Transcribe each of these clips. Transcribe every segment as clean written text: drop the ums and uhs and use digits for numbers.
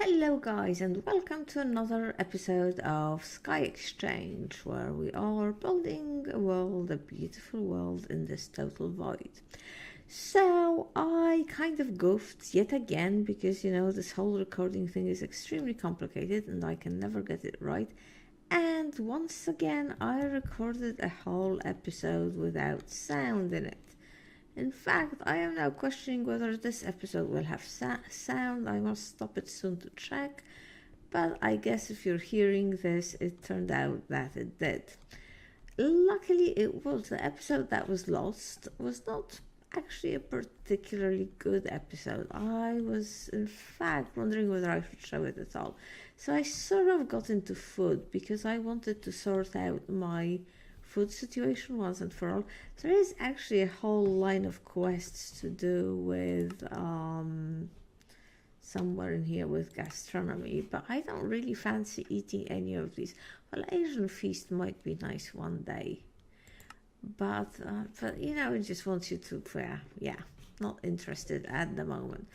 Hello guys and welcome to another episode of SkyExchange, where we are building a world, a beautiful world in this total void. So I kind of goofed yet again because this whole recording thing is extremely complicated and I can never get it right. And once again I recorded a whole episode without sound in it. In fact, I am now questioning whether this episode will have sound. I must stop it soon to check. But I guess if you're hearing this, it turned out that it did. Luckily, the episode that was lost was not actually a particularly good episode. I was, in fact, wondering whether I should show it at all. So I sort of got into food because I wanted to sort out my food situation once and for all. There is actually a whole line of quests to do with somewhere in here with gastronomy, but I don't really fancy eating any of these. Well, Asian feast might be nice one day, but it just wants you to not interested at the moment.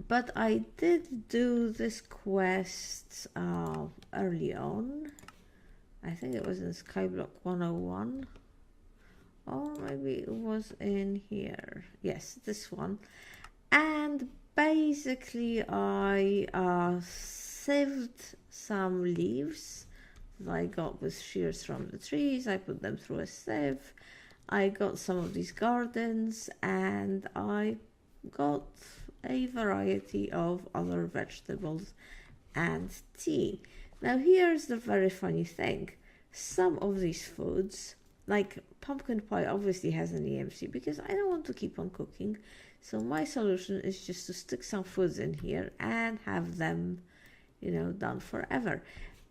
But I did do this quest early on. I think it was in Skyblock 101, or maybe it was in here. Yes, this one. And basically I sieved some leaves that I got with shears from the trees. I put them through a sieve. I got some of these gardens and I got a variety of other vegetables and tea. Now here's the very funny thing. Some of these foods, like pumpkin pie, obviously has an EMC because I don't want to keep on cooking. So my solution is just to stick some foods in here and have them, done forever.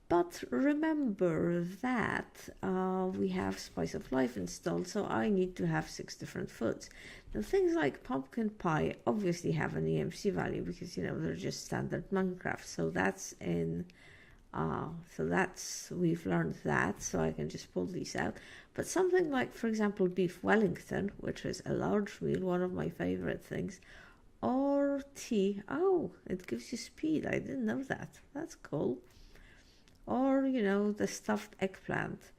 But remember that we have Spice of Life installed, so I need to have 6 different foods. Now things like pumpkin pie obviously have an EMC value because, they're just standard Minecraft. So that's in... we've learned that, so I can just pull these out. But something like, for example, beef Wellington, which is a large meal, one of my favorite things, or tea. Oh, it gives you speed. I didn't know that. That's cool. Or, the stuffed eggplant.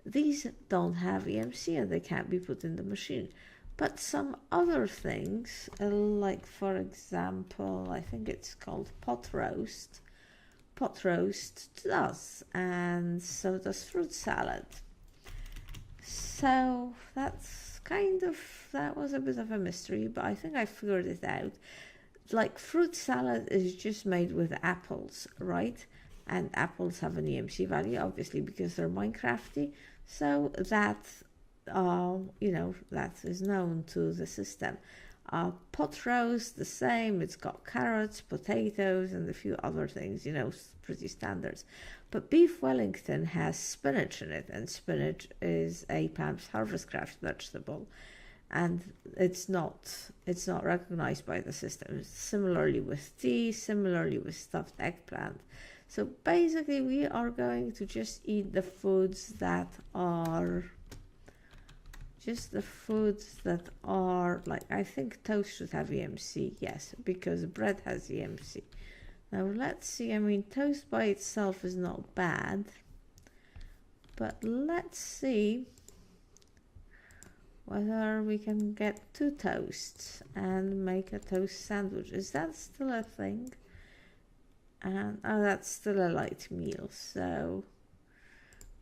These don't have EMC and they can't be put in the machine. But some other things, like for example, I think it's called pot roast does, and so does fruit salad. So that was a bit of a mystery, but I think I figured it out. Like fruit salad is just made with apples, right? And apples have an EMC value, obviously, because they're Minecrafty. So that that is known to the system. Pot roast, the same. It's got carrots, potatoes, and a few other things, pretty standards. But beef Wellington has spinach in it, and spinach is a Pam's Harvest Craft vegetable, and it's not recognized by the system. Similarly with tea, similarly with stuffed eggplant. So basically, we are going to just eat the foods that are. Like, I think toast should have EMC, yes, because bread has EMC. Now let's see, toast by itself is not bad, but let's see whether we can get 2 toasts and make a toast sandwich. Is that still a thing? And that's still a light meal, so...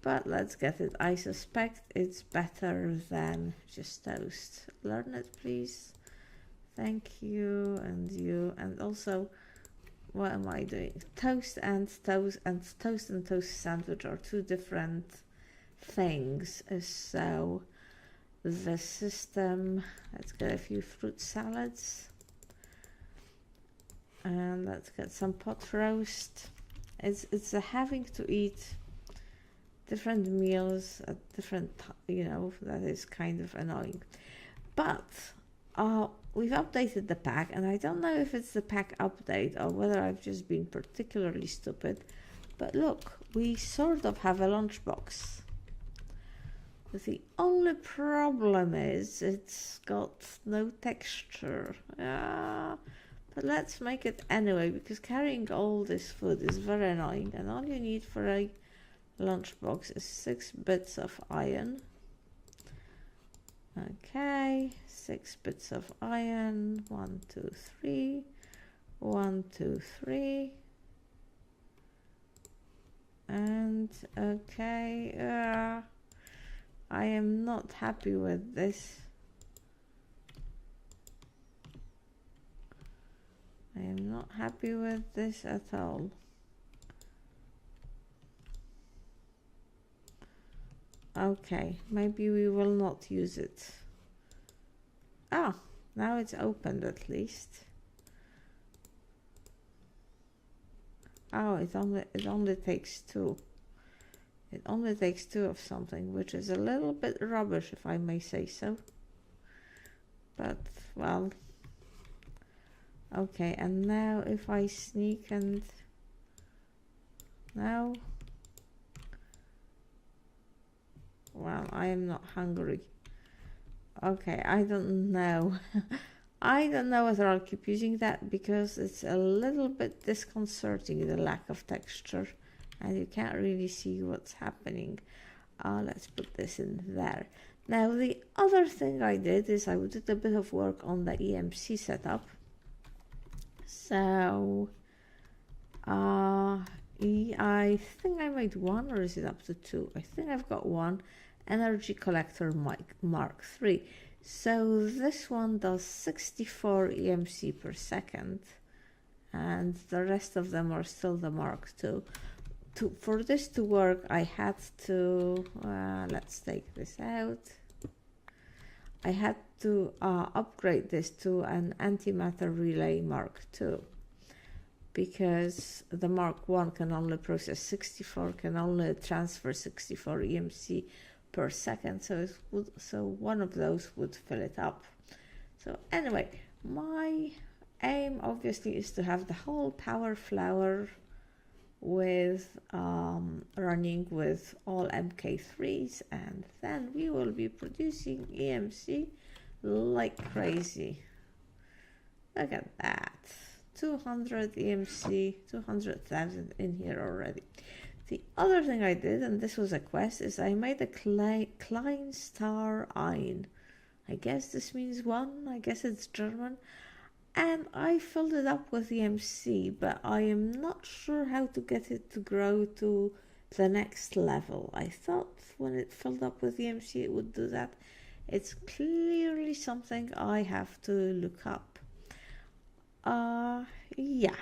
But let's get it. I suspect it's better than just toast. Learn it, please. Thank you, and you. And also, what am I doing? Toast and toast sandwich are 2 different things. So the system, let's get a few fruit salads. And let's get some pot roast. It's a having to eat different meals at different, that is kind of annoying. But we've updated the pack, and I don't know if it's the pack update or whether I've just been particularly stupid. But look, we sort of have a lunchbox. The only problem is it's got no texture. but let's make it anyway, because carrying all this food is very annoying, and all you need for a lunchbox is 6 bits of iron. Okay, 6 bits of iron. 1, 2, 3. 1, 2, 3. And okay, I am not happy with this. I am not happy with this at all. Okay, maybe we will not use it. Ah, now it's opened at least. Oh, it only takes 2. It only takes 2 of something, which is a little bit rubbish, if I may say so. But, well, okay, and now if I sneak and now, well, I am not hungry. Okay, I don't know. I don't know whether I'll keep using that, because it's a little bit disconcerting, the lack of texture, and you can't really see what's happening. Let's put this in there. Now, the other thing I did is I did a bit of work on the EMC setup. So, I think I made 1, or is it up to 2? I think I've got 1 energy collector Mark 3. So this one does 64 EMC per second, and the rest of them are still the Mark II. For this to work, I had to, let's take this out. I had to upgrade this to an antimatter relay Mark II, because the Mark I can only process 64, can only transfer 64 EMC per second, so one of those would fill it up. So anyway, my aim obviously is to have the whole power flower with running with all MK3s, and then we will be producing EMC like crazy. Look at that, 200 EMC, 200,000 in here already. The other thing I did, and this was a quest, is I made a Klein Star Ein. I guess this means 1, I guess it's German. And I filled it up with EMC, but I am not sure how to get it to grow to the next level. I thought when it filled up with EMC it would do that. It's clearly something I have to look up. Yeah.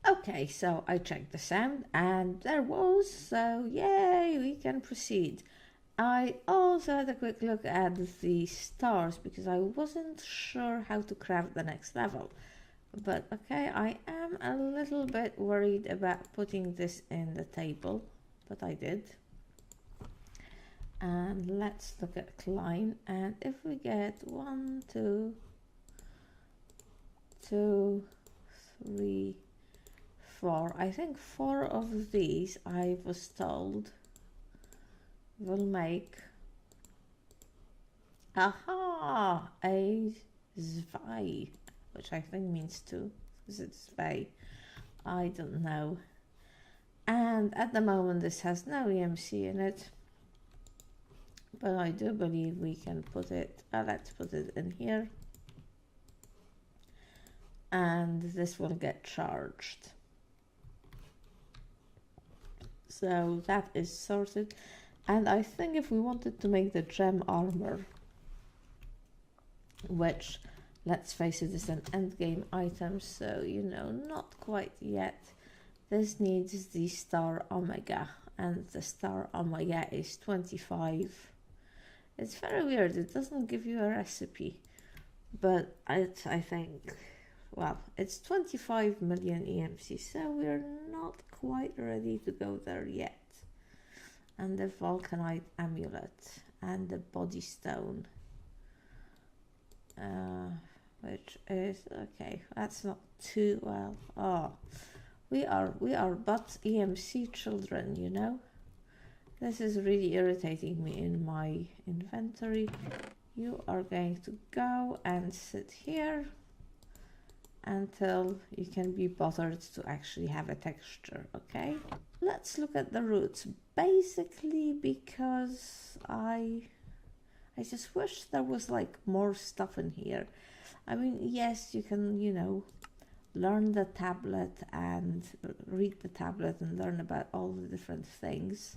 Okay, so I checked the sound, and there was, so yay, we can proceed. I also had a quick look at the stars, because I wasn't sure how to craft the next level. But okay, I am a little bit worried about putting this in the table, but I did. And let's look at Klein, and if we get 1, 2, 3, 4, I think 4 of these, I was told, will make a zwei, which I think means 2. Is it zwei? I don't know. And at the moment this has no EMC in it, but I do believe we can put it, let's put it in here, and this will get charged. So that is sorted. And I think if we wanted to make the gem armor, which, let's face it, is an endgame item, so, you know, not quite yet, this needs the star omega, and the star omega is 25. It's very weird, it doesn't give you a recipe, but I think, well, it's 25 million EMC, so we're not quite ready to go there yet. And the vulcanite amulet and the body stone, which is okay, that's not too well. Oh, we are but EMC children, you know. This is really irritating me in my inventory. You are going to go and sit here, until you can be bothered to actually have a texture. Okay, let's look at the roots. Basically, because I just wish there was like more stuff in here. I mean, yes, you can, you know, learn the tablet and read the tablet and learn about all the different things,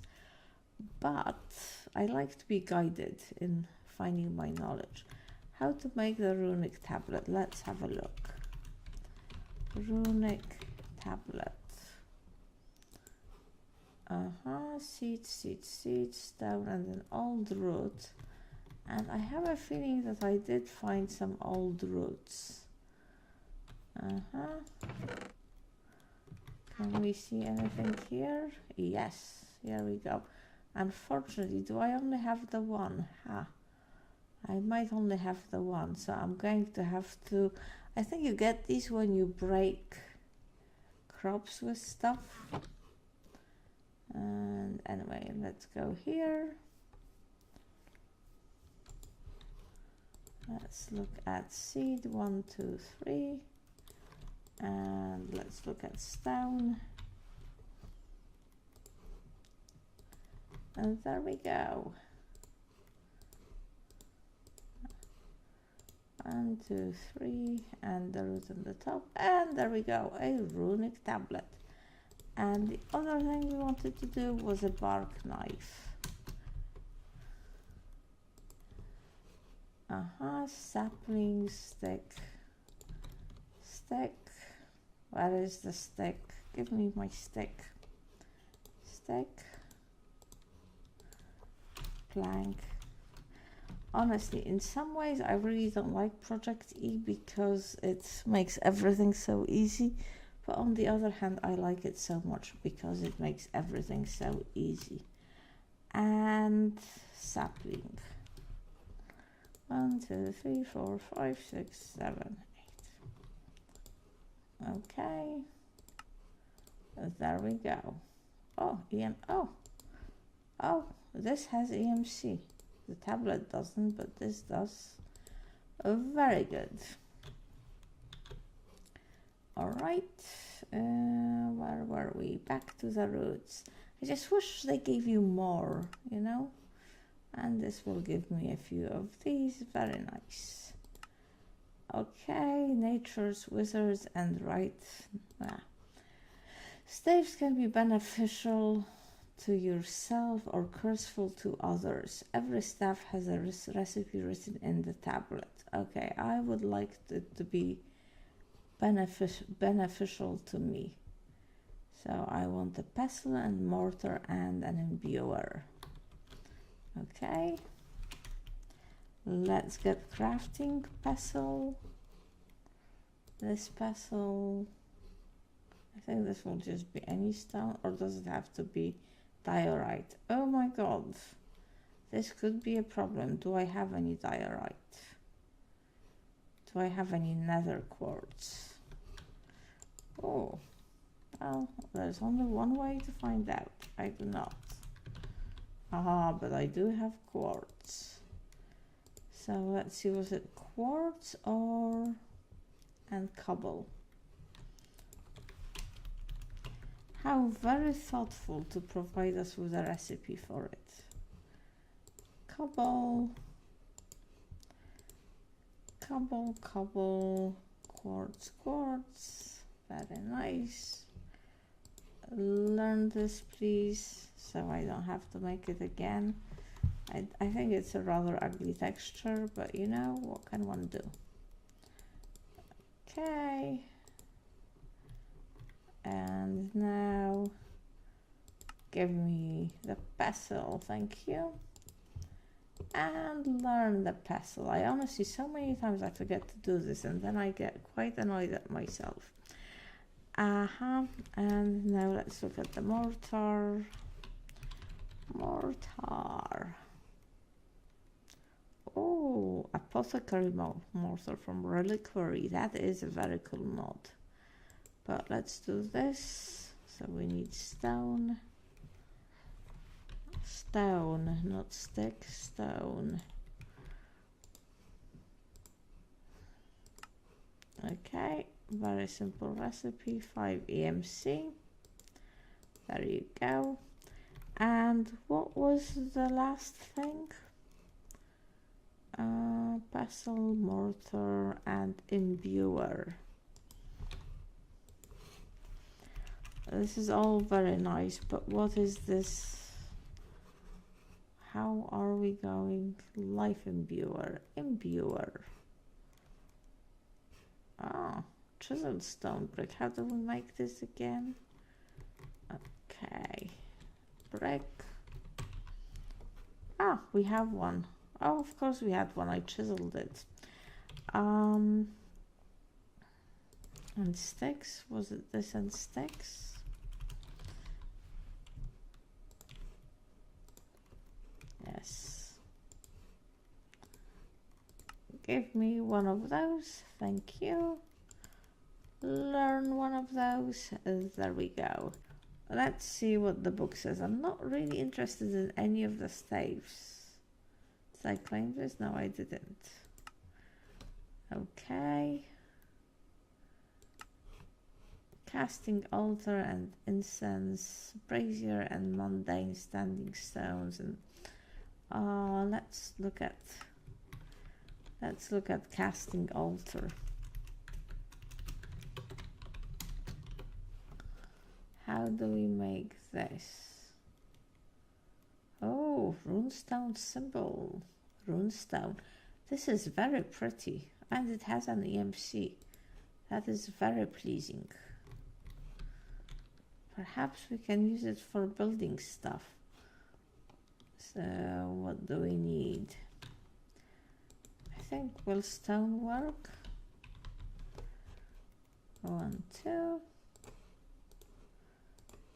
but I like to be guided in finding my knowledge. How to make the runic tablet? Let's have a look. Runic tablet. Seed, stone, and an old root. And I have a feeling that I did find some old roots. Can we see anything here? Yes, here we go. Unfortunately, do I only have the one? I might only have the one, so I'm going to have to... I think you get these when you break crops with stuff. And anyway, let's go here. Let's look at seed 1, 2, 3. And let's look at stone. And there we go. 1, 2, 3, and the root on the top, and there we go, a runic tablet. And the other thing we wanted to do was a bark knife. Sapling, stick. Where is the stick? Give me my stick. Plank. Honestly, in some ways I really don't like Project E because it makes everything so easy, but on the other hand I like it so much because it makes everything so easy. And sapling. 1, 2, 3, 4, 5, 6, 7, 8. Okay, there we go. Oh, this has EMC. The tablet doesn't, but this does. Very good. All right, where were we? Back to the roots. I just wish they gave you more, you know? And this will give me a few of these. Very nice. Okay, nature's wizards and right. Staves can be beneficial to yourself or curseful to others. Every staff has a recipe written in the tablet. Okay, I would like it to be beneficial to me. So I want a pestle and mortar and an imbuer. Okay, let's get crafting. Pestle. This pestle, I think this will just be any stone, or does it have to be diorite? Oh my god, this could be a problem. Do I have any diorite? Do I have any nether quartz? Oh, well, there's only one way to find out. I do not. But I do have quartz. So let's see, was it quartz or and cobble? How very thoughtful to provide us with a recipe for it. Cobble, quartz, very nice. Learn this please, so I don't have to make it again. I think it's a rather ugly texture, but you know, what can one do? Okay, and now give me the pestle, thank you. And learn the pestle. I honestly, so many times I forget to do this and then I get quite annoyed at myself. And now let's look at the mortar. Oh, apothecary mortar from reliquary. That is a very cool mod. But let's do this. So we need stone. Stone, not stick, stone. Okay, Very simple recipe, 5 EMC. There you go. And what was the last thing? Pestle, mortar, and imbuer. This is all very nice, but what is this? How are we going? Life imbuer. Imbuer. Ah, chiseled stone brick. How do we make this again? Okay. Brick. Ah, we have one. Oh, of course we had one. I chiseled it. And sticks. Was it this and sticks? Yes. Give me one of those. Thank you. Learn one of those. There we go. Let's see what the book says. I'm not really interested in any of the staves. Did I claim this? No, I didn't. Okay. Casting altar and incense, brazier and mundane standing stones, and let's look at casting altar. How do we make this? Oh, runestone symbol. Runestone. This is very pretty, and it has an EMC. That is very pleasing. Perhaps we can use it for building stuff. So what do we need? I think will stone work? 1, 2.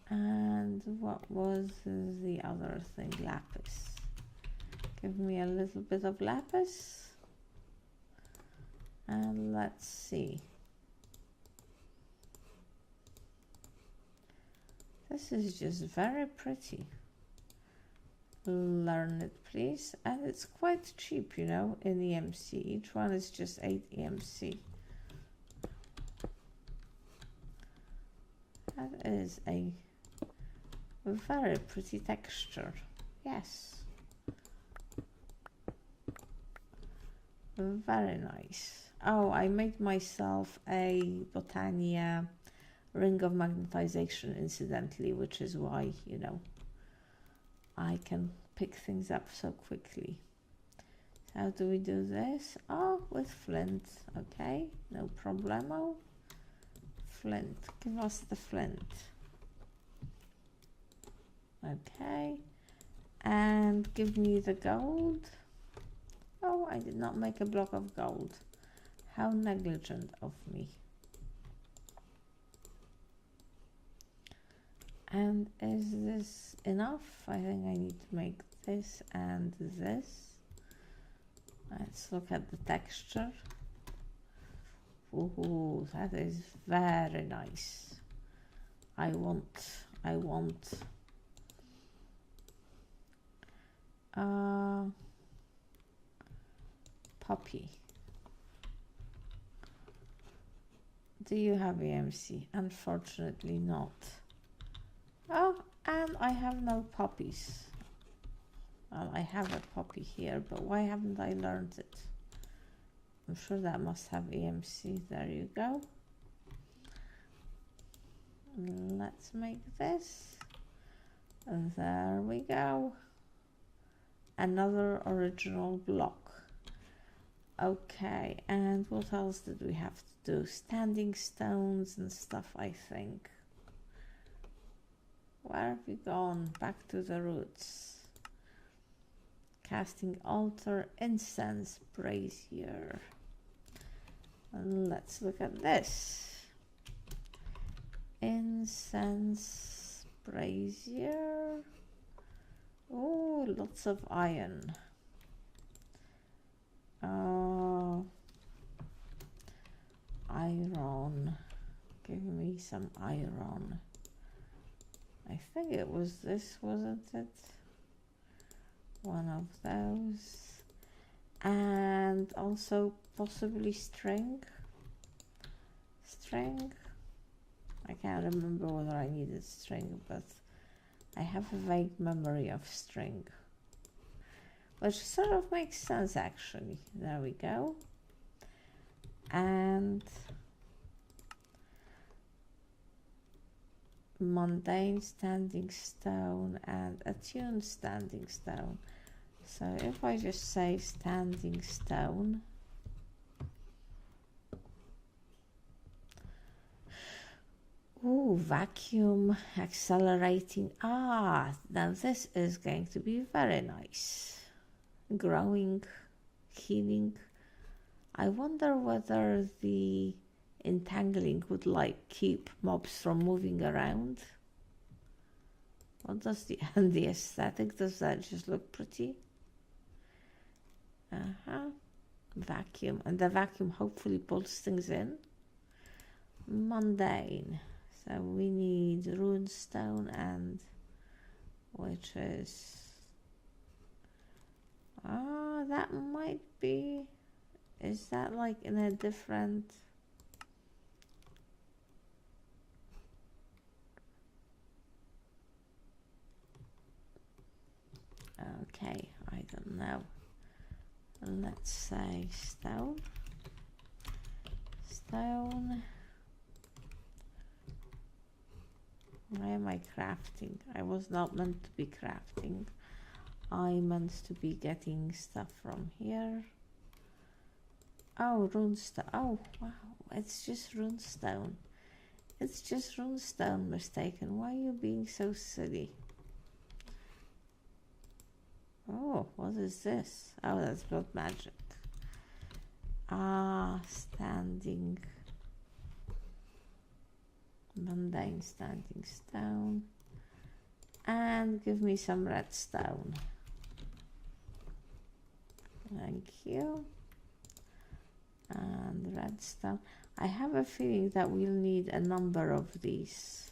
And what was the other thing? Lapis. Give me a little bit of lapis. And let's see. This is just very pretty. Learn it, please. And it's quite cheap, you know, in EMC. Each one is just 8 EMC. That is a very pretty texture. Yes. Very nice. Oh, I made myself a Botania ring of magnetization incidentally, which is why, you know, I can pick things up so quickly. How do we do this? Oh, with flint. Okay, no problemo. Flint. Give us the flint. Okay. And give me the gold. Oh, I did not make a block of gold. How negligent of me. And is this enough? I think I need to make this and this. Let's look at the texture. Ooh, that is very nice. I want poppy. Do you have EMC? Unfortunately not. Oh, and I have no poppies. Well, I have a poppy here, but why haven't I learned it? I'm sure that must have EMC. There you go. Let's make this. And there we go. Another original block. Okay, and what else did we have to do? Standing stones and stuff, I think. Where have we gone? Back to the roots. Casting altar, incense, brazier. And let's look at this. Incense, brazier. Oh, lots of iron. Iron. Give me some iron. I think it was this, wasn't it? One of those. And also possibly string. string. I can't remember whether I needed string, but I have a vague memory of string, which sort of makes sense actually. There we go. And mundane standing stone and attuned standing stone. So if I just say standing stone, ooh, vacuum accelerating. Ah, now this is going to be very nice. Growing, healing. I wonder whether the entangling would like keep mobs from moving around. What does the aesthetic, does that just look pretty? Vacuum, and the vacuum hopefully pulls things in. Mundane, so we need runestone, and which is that might be, is that like in a different, okay, I don't know. Let's say stone. Why am I crafting? I was not meant to be crafting. I meant to be getting stuff from here. Oh, runestone. Oh, wow. It's just runestone. It's just runestone, mistaken. Why are you being so silly? Oh, what is this? Oh, that's blood magic. Ah, standing. Mundane standing stone. And give me some redstone. Thank you. And redstone. I have a feeling that we'll need a number of these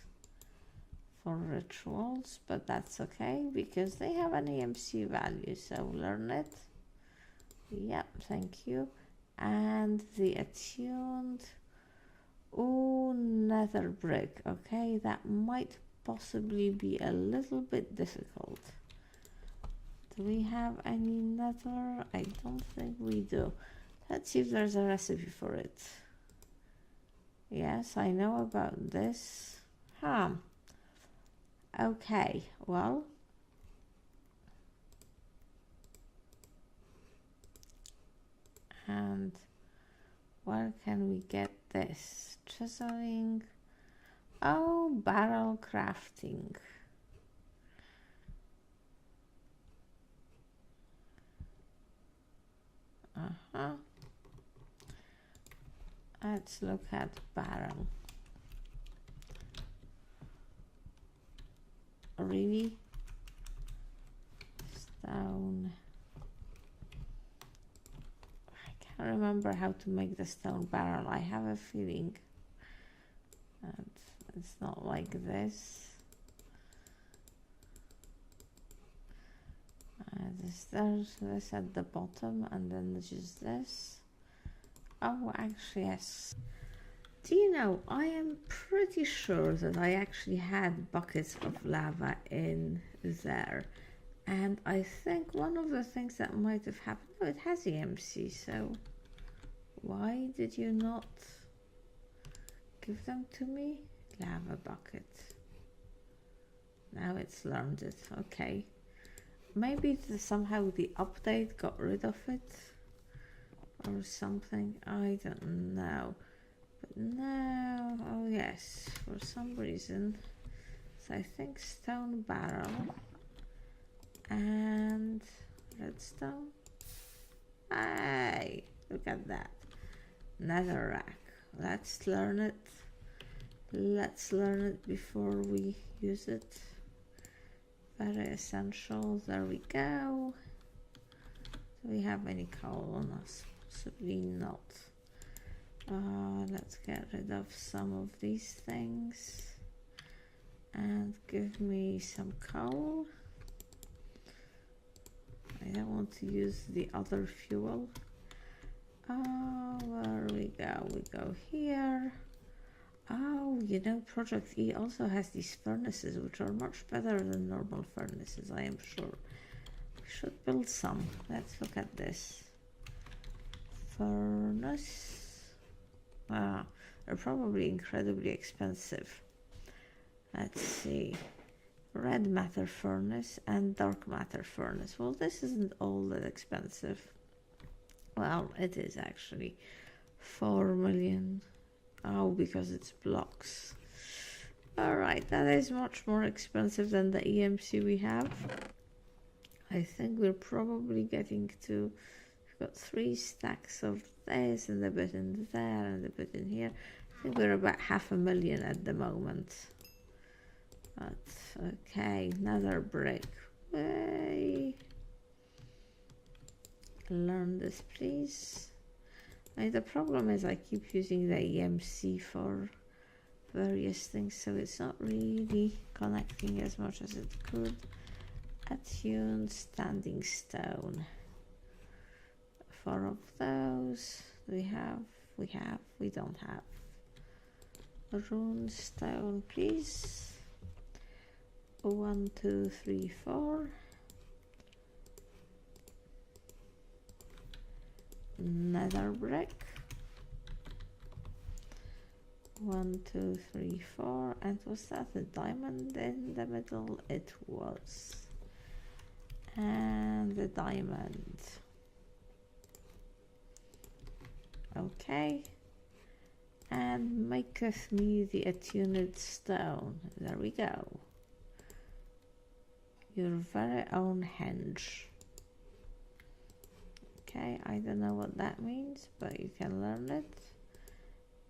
for rituals, but that's okay because they have an EMC value, so learn it. Yep, thank you. And the attuned, oh, nether brick. Okay, that might possibly be a little bit difficult. Do we have any nether? I don't think we do. Let's see if there's a recipe for it. Yes, I know about this. Okay, well, and where can we get this? Chiseling. Oh, barrel crafting. Let's look at barrel. Really? Stone. I can't remember how to make the stone barrel. I have a feeling that it's not like this. There's this at the bottom, and then there's just this. Oh, actually, yes. Do you know, I am pretty sure that I actually had buckets of lava in there. And I think one of the things that might have happened, oh, it has EMC, so why did you not give them to me? Lava bucket. Now it's learned it, okay. Maybe somehow the update got rid of it or something, I don't know. But now, oh yes, for some reason, so I think stone barrel and redstone. Hey, look at that. Netherrack. Let's learn it. Let's learn it before we use it. Very essential. There we go. Do we have any coal on us? Possibly not. Let's get rid of some of these things and give me some coal. I don't want to use the other fuel. Where we go? We go here. Oh, you know, Project E also has these furnaces, which are much better than normal furnaces, I am sure. We should build some. Let's look at this. Furnace. Ah, they're probably incredibly expensive. Let's see. Red matter furnace and dark matter furnace. Well, this isn't all that expensive. Well, it is actually. 4 million. Oh, because it's blocks. Alright, that is much more expensive than the EMC we have. I think we're probably getting to... We've got 3 stacks of this and a bit in there and a bit in here. I think we're about 500,000 at the moment. But, okay, another brick. Way. Learn this, please. The problem is I keep using the EMC for various things, so it's not really connecting as much as it could. Attuned standing stone. 4 of those. We don't have. Rune stone, please. 1, 2, 3, 4. Nether brick. 1, 2, 3, 4. And was that a diamond in the middle? It was. And the diamond. Okay. And maketh me the attuned stone. There we go. Your very own henge. Okay, I don't know what that means, but you can learn it.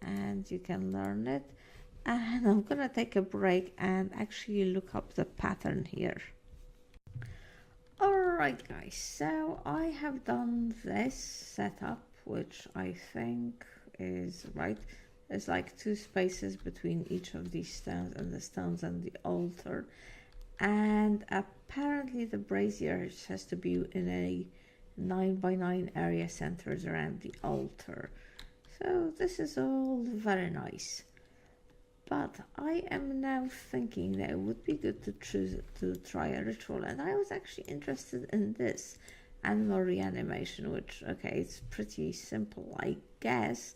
And you can learn it. And I'm gonna take a break and actually look up the pattern here. Alright guys, so I have done this setup, which I think is right. There's like 2 spaces between each of these stones and the stones and the altar. And apparently the brazier has to be in a 9x9 area centered around the altar. So this is all very nice. But I am now thinking that it would be good to try a ritual, and I was actually interested in this animal reanimation, which, okay, it's pretty simple, I guess.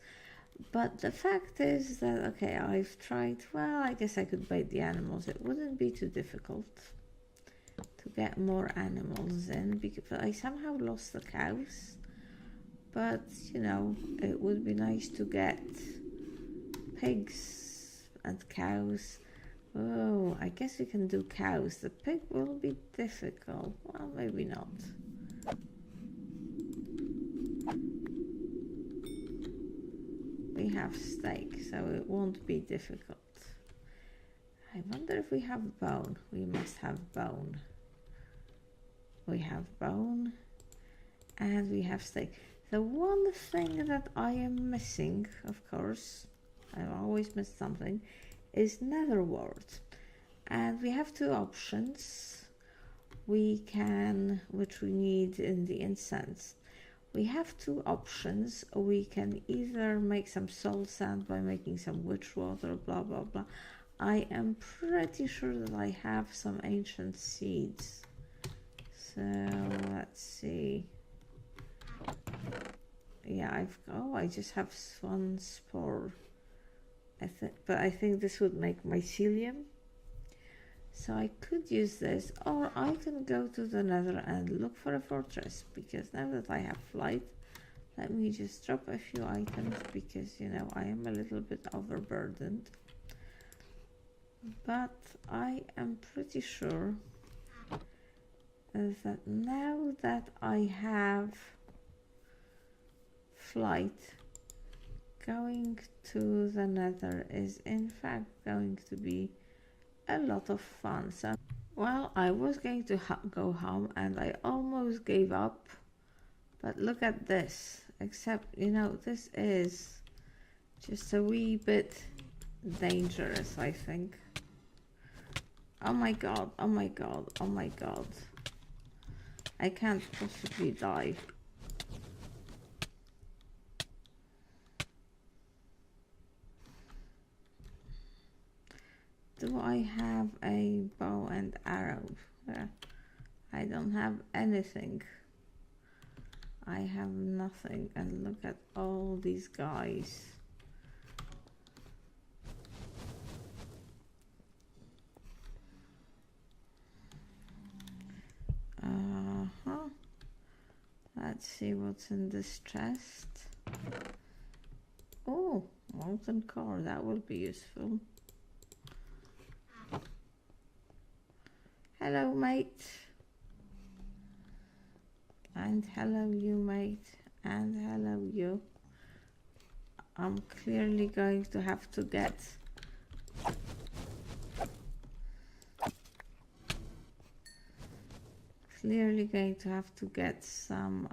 But the fact is that, okay, I've tried, well, I guess I could bait the animals. It wouldn't be too difficult to get more animals in, because I somehow lost the cows. But, you know, it would be nice to get pigs and cows. Oh, I guess we can do cows. The pig will be difficult. Well, maybe not. We have steak, so it won't be difficult. I wonder if we have bone. We must have bone. We have bone. And we have steak. The one thing that I am missing, of course, I always miss something, is nether wart. And we have 2 options. We can, which we need in the incense. We have 2 options. We can either make some soul sand by making some witch water, blah, blah, blah. I am pretty sure that I have some ancient seeds. So, let's see. Yeah, I just have 1 spore. But I think this would make mycelium. So I could use this, or I can go to the nether and look for a fortress, because now that I have flight, let me just drop a few items, because, you know, I am a little bit overburdened. But I am pretty sure that now that I have flight, going to the nether is in fact going to be a lot of fun. So, well, I was going to go home and I almost gave up, but look at this. Except, you know, this is just a wee bit dangerous, I think. Oh my god, oh my god, oh my god. I can't possibly die. Do I have a bow and arrow? I don't have anything. I have nothing, and look at all these guys. Let's see what's in this chest. Oh, molten core, that will be useful. Hello, mate. And hello, you, mate. And hello, you. I'm clearly going to have to get some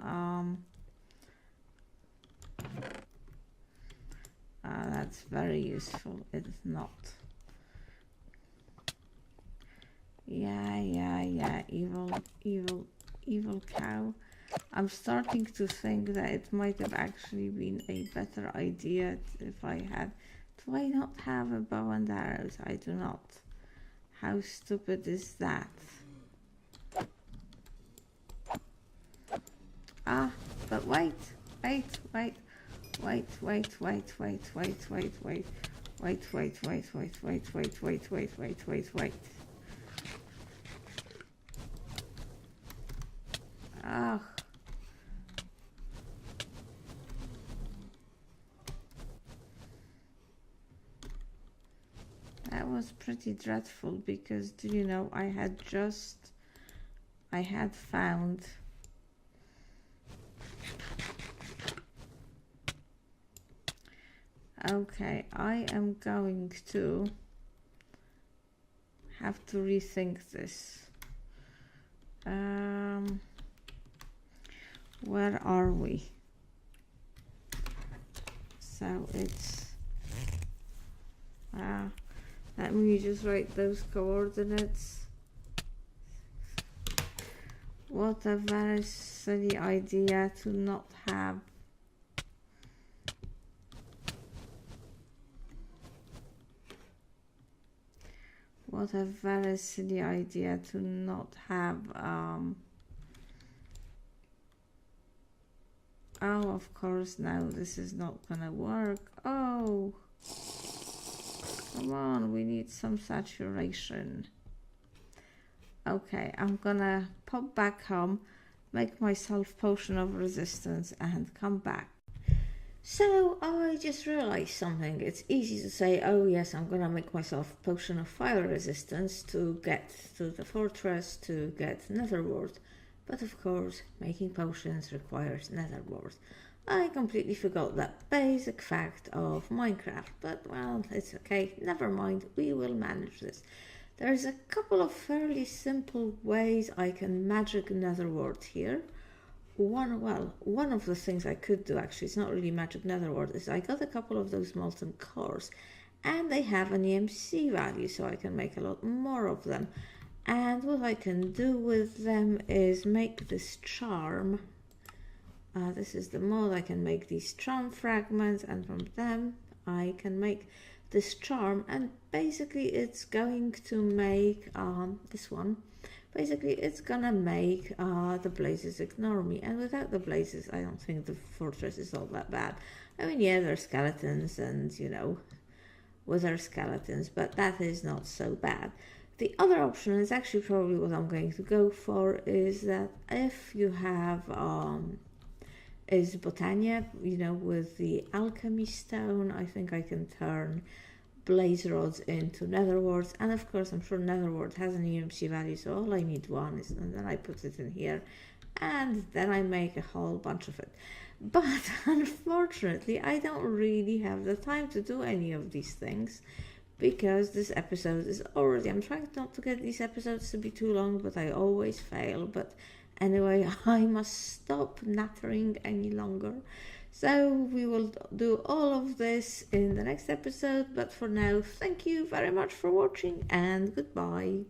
that's very useful. It's not. Yeah, evil cow. I'm starting to think that it might have actually been a better idea if I had. Do I not have a bow and arrows? I do not. How stupid is that? But wait. That was pretty dreadful because, do you know, I had found okay, I am going to have to rethink this. Where are we? So it's let me just write those coordinates. What a very silly idea to not have oh, of course, now this is not gonna work. Oh, come on, we need some saturation. Okay, I'm gonna pop back home, make myself potion of resistance, and come back. So I just realized something. It's easy to say, oh yes, I'm gonna make myself potion of fire resistance to get to the fortress, to get nether wart. But of course, making potions requires nether wart. I completely forgot that basic fact of Minecraft, but well, it's okay, never mind, we will manage this. There's a couple of fairly simple ways I can magic nether wart here. One of the things I could do, actually, it's not really magic nether wart, is I got a couple of those molten cores, and they have an EMC value, so I can make a lot more of them. And what I can do with them is make this charm. This is the mod. I can make these charm fragments, and from them I can make this charm, and basically it's going to make this one. Basically it's gonna make the blazes ignore me, and without the blazes I don't think the fortress is all that bad. I mean, yeah, there's skeletons and, you know, wither skeletons, but that is not so bad. The other option is actually probably what I'm going to go for, is that if you have is Botania, you know, with the alchemy stone, I think I can turn blaze rods into nether warts, and of course I'm sure nether wart has an EMC value, so all I need one is, and then I put it in here, and then I make a whole bunch of it. But unfortunately I don't really have the time to do any of these things, because this episode is already, I'm trying not to get these episodes to be too long, but I always fail. But anyway, I must stop nattering any longer. So we will do all of this in the next episode, but for now, thank you very much for watching, and goodbye.